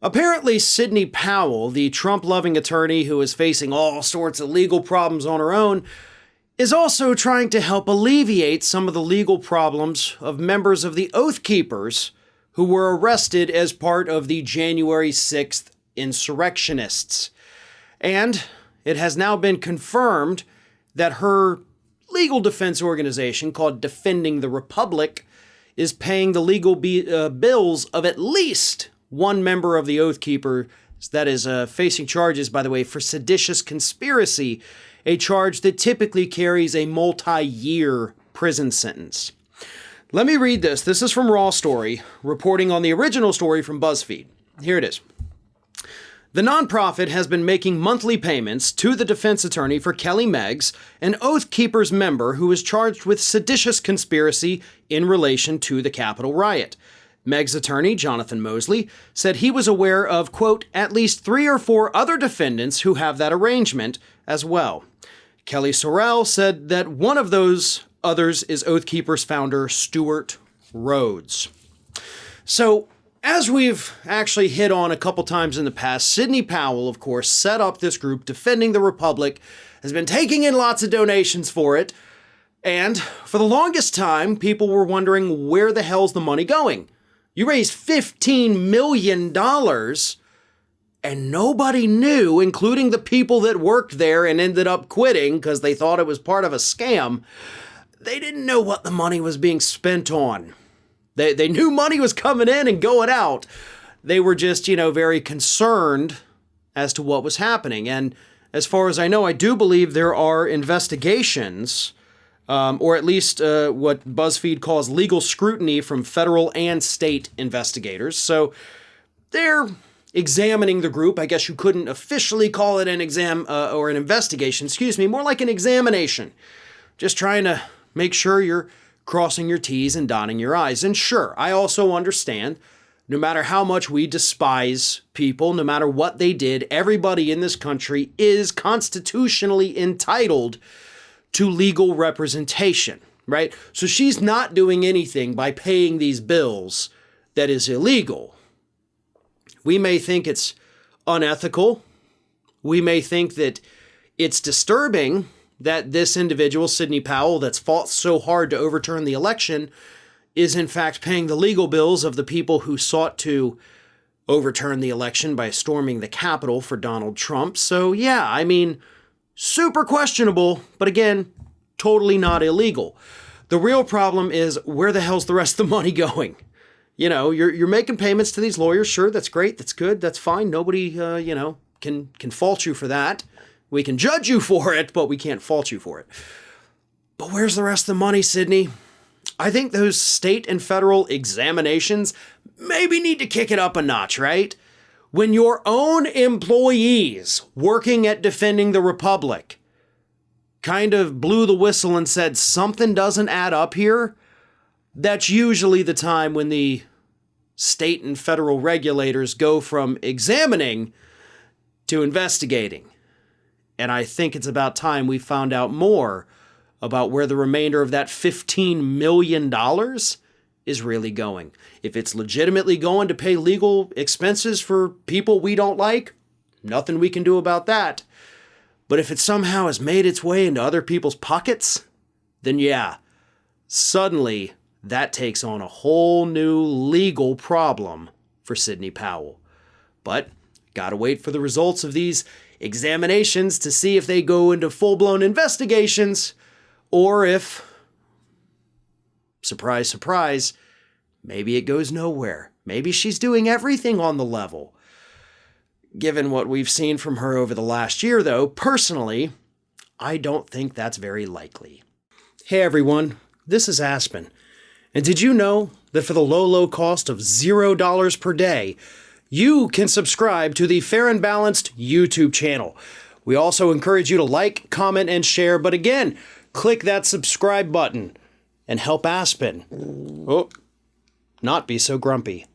Apparently, Sidney Powell, the Trump-loving attorney who is facing all sorts of legal problems on her own, is also trying to help alleviate some of the legal problems of members of the Oathkeepers who were arrested as part of the January 6th insurrectionists. And it has now been confirmed that her legal defense organization called Defending the Republic is paying the legal bills of at least one member of the Oathkeeper that is facing charges, by the way, for seditious conspiracy, a charge that typically carries a multi-year prison sentence. Let me read this. This is from Raw Story, reporting on the original story from Buzzfeed. Here it is. The nonprofit has been making monthly payments to the defense attorney for Kelly Megs, an Oathkeepers member who is charged with seditious conspiracy in relation to the Capitol riot. Meg's attorney, Jonathan Mosley, said he was aware of, quote, at least 3 or 4 other defendants who have that arrangement as well. Kelly Sorrell said that one of those others is Oathkeepers founder Stuart Rhodes. So, as we've actually hit on a couple times in the past, Sidney Powell, of course, set up this group, Defending the Republic, has been taking in lots of donations for it, and for the longest time, people were wondering where the hell's the money going? You raised $15 million, and nobody knew, including the people that worked there and ended up quitting because they thought it was part of a scam. They didn't know what the money was being spent on. They knew money was coming in and going out. They were just, very concerned as to what was happening. And as far as I know, I do believe there are investigations, or at least what BuzzFeed calls legal scrutiny from federal and state investigators. So they're examining the group. I guess you couldn't officially call it an exam or an investigation, more like an examination. Just trying to make sure you're crossing your T's and dotting your I's. And sure, I also understand, no matter how much we despise people, no matter what they did, everybody in this country is constitutionally entitled to legal representation, right? So she's not doing anything by paying these bills that is illegal. We may think it's unethical. We may think that it's disturbing that this individual, Sidney Powell, that's fought so hard to overturn the election, is in fact paying the legal bills of the people who sought to overturn the election by storming the Capitol for Donald Trump. So yeah, super questionable, but again, totally not illegal. The real problem is, where the hell's the rest of the money going? You're making payments to these lawyers. Sure, that's great. That's good. That's fine. Nobody, can fault you for that. We can judge you for it, but we can't fault you for it. But where's the rest of the money, Sidney? I think those state and federal examinations maybe need to kick it up a notch, right? When your own employees working at Defending the Republic kind of blew the whistle and said something doesn't add up here, that's usually the time when the state and federal regulators go from examining to investigating. And I think it's about time we found out more about where the remainder of that $15 million is really going. If it's legitimately going to pay legal expenses for people we don't like, nothing we can do about that. But if it somehow has made its way into other people's pockets, then yeah, suddenly that takes on a whole new legal problem for Sidney Powell. But gotta wait for the results of these examinations to see if they go into full-blown investigations, or if, surprise, surprise, maybe it goes nowhere. Maybe she's doing everything on the level. Given what we've seen from her over the last year, though, personally, I don't think that's very likely. Hey everyone, this is Aspen. And did you know that for the low cost of $0 per day, you can subscribe to the Fair and Balanced YouTube channel. We also encourage you to like, comment, and share, but again, click that subscribe button and help Aspen not be so grumpy.